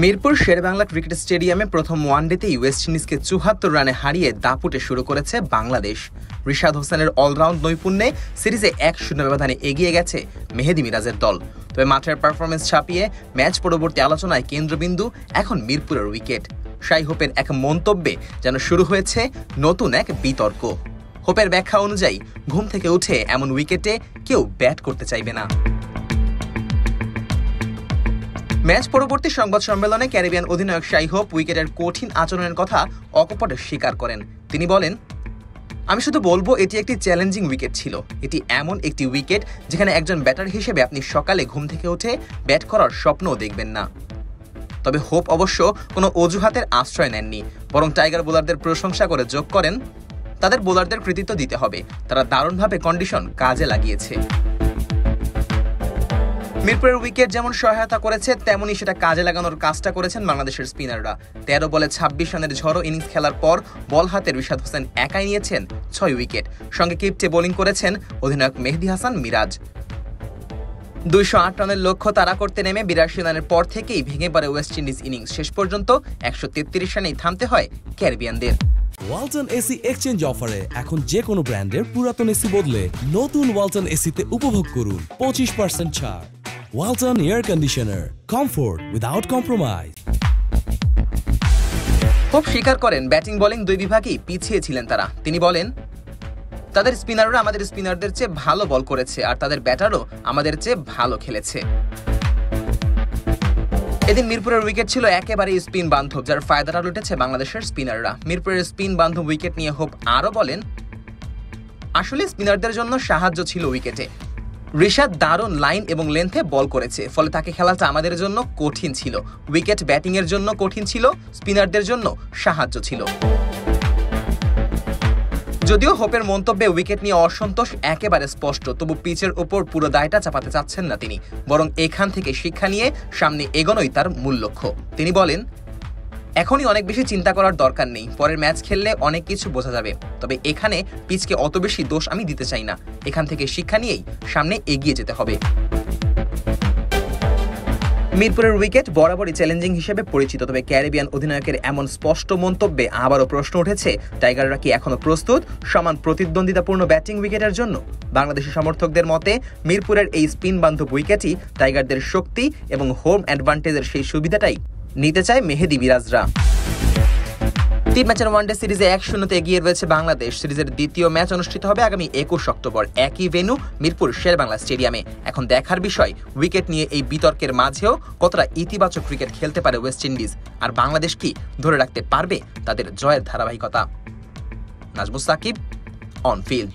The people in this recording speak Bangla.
মিরপুর শেরেবাংলা ক্রিকেট স্টেডিয়ামে প্রথম ওয়ানডেতেই ওয়েস্ট ইন্ডিজকে ৭৪ রানে হারিয়ে দাপুটে শুরু করেছে বাংলাদেশ। রিশাদ হোসেনের অলরাউন্ড নৈপুণ্যে সিরিজে ১-০ ব্যবধানে এগিয়ে গেছে মেহেদী মিরাজের দল। তবে মাঠের পারফরমেন্স ছাপিয়ে ম্যাচ পরবর্তী আলোচনায় কেন্দ্রবিন্দু এখন মিরপুরের উইকেট। শাই হোপের এক মন্তব্যে যেন শুরু হয়েছে নতুন এক বিতর্ক। হোপের ব্যাখ্যা অনুযায়ী ঘুম থেকে উঠে এমন উইকেটে কেউ ব্যাট করতে চাইবে না। ম্যাচ পরবর্তী সংবাদ সম্মেলনে ক্যারিবিয়ান অধিনায়ক শাই হোপ উইকেটের কঠিন আচরণের কথা অকপটে স্বীকার করেন। তিনি বলেন, আমি শুধু বলবো এটি একটি চ্যালেঞ্জিং উইকেট ছিল। এটি এমন একটি উইকেট যেখানে একজন ব্যাটার হিসেবে আপনি সকালে ঘুম থেকে উঠে ব্যাট করার স্বপ্নও দেখবেন না। তবে হোপ অবশ্য কোনো অজুহাতের আশ্রয় নেননি, বরং টাইগার বোলারদের প্রশংসা করে যোগ করেন, তাদের বোলারদের কৃতিত্ব দিতে হবে, তারা দারুণভাবে কন্ডিশন কাজে লাগিয়েছে। মিরপুরের উইকেট যেমন সহায়তা করেছে তেমনই সেটা কাজে লাগানোর কাজটা করেছেন বাংলাদেশের স্পিনাররা। ১৩ বলে ২৬ রানের ঝড়ো ইনিংস খেলার পর বল হাতে রিশাদ হোসেন একাই নিয়েছেন ৬ উইকেট। সঙ্গে কিপটে বোলিং করেছেন অধিনায়ক মেহেদী হাসান মিরাজ। ২০৮ রানের লক্ষ্য তাড়া করতে নেমে ৮২ রানের পর থেকেই ভেঙে পড়ে ওয়েস্ট ইন্ডিজ ইনিংস। শেষ পর্যন্ত ১৩৩ রানেই থামতে হয় ক্যারিবিয়ানদের। ওয়ালটন এসি এক্সচেঞ্জ অফারে এখন যে কোনো ব্র্যান্ডের পুরাতন এসি বদলে নতুন ওয়ালটন এসিতে উপভোগ করুন ২৫% ছাড়। Walton air conditioner, comfort without compromise. Hope স্বীকার করেন ব্যাটিং বোলিং দুই বিভাগেই পিছিয়ে ছিলেন তারা। তিনি বলেন, তাদের স্পিনাররা আমাদের স্পিনারদের চেয়ে ভালো বল করেছে আর তাদের ব্যাটারও আমাদের চেয়ে ভালো খেলেছে। এদিন মিরপুরের উইকেট ছিল একেবারেই স্পিন বান্ধব, যার ফায়দাটা লুটেছে বাংলাদেশের স্পিনাররা। মিরপুরের স্পিন বান্ধব উইকেট নিয়ে হোপ আরও বলেন, আসলে স্পিনারদের জন্য সাহায্য ছিল উইকেটে। রিশাদ দারুণ লাইন এবং লেন্থে বল করেছে, ফলে তাকে খেলাটা আমাদের জন্য কঠিন ছিল। উইকেট ব্যাটিং এর জন্য কঠিন ছিল, স্পিনারদের জন্য সাহায্য ছিল। যদিও হোপের মন্তব্যে উইকেট নিয়ে অসন্তোষ একেবারে স্পষ্ট, তবু পিচের উপর পুরো দায়টা চাপাতে চাচ্ছেন না তিনি, বরং এখান থেকে শিক্ষা নিয়ে সামনে এগোনোই তার মূল লক্ষ্য। তিনি বলেন, এখনই অনেক বেশি চিন্তা করার দরকার নেই, পরের ম্যাচ খেললে অনেক কিছু বোঝা যাবে। তবে এখানে পিচকে অত বেশি দোষ আমি দিতে চাই না, এখান থেকে শিক্ষা নিয়েই সামনে এগিয়ে যেতে হবে। মিরপুরের উইকেট বরাবরই চ্যালেঞ্জিং হিসেবে পরিচিত, তবে ক্যারিবিয়ান অধিনায়কের এমন স্পষ্ট মন্তব্যে আবারও প্রশ্ন উঠেছে, টাইগাররা কি এখনো প্রস্তুত সমান প্রতিদ্বন্দ্বিতাপূর্ণ ব্যাটিং উইকেটের জন্য? বাংলাদেশি সমর্থকদের মতে মিরপুরের এই স্পিন বান্ধব উইকেটই টাইগারদের শক্তি এবং হোম অ্যাডভান্টেজের সেই সুবিধাটাই নিতে চায় মেহেদী মিরাজরা। ৩ ম্যাচের ওয়ানডে সিরিজে ১-০ এগিয়ে রয়েছে বাংলাদেশ। সিরিজের দ্বিতীয় ম্যাচ অনুষ্ঠিত হবে আগামী ২১ অক্টোবর একই ভেন্যু মিরপুর শেরেবাংলা স্টেডিয়ামে। এখন দেখার বিষয় উইকেট নিয়ে এই বিতর্কের মাঝেও কতটা ইতিবাচক ক্রিকেট খেলতে পারে ওয়েস্ট ইন্ডিজ, আর বাংলাদেশ কি ধরে রাখতে পারবে তাদের জয়ের ধারাবাহিকতা। Najmus Sakib, on field.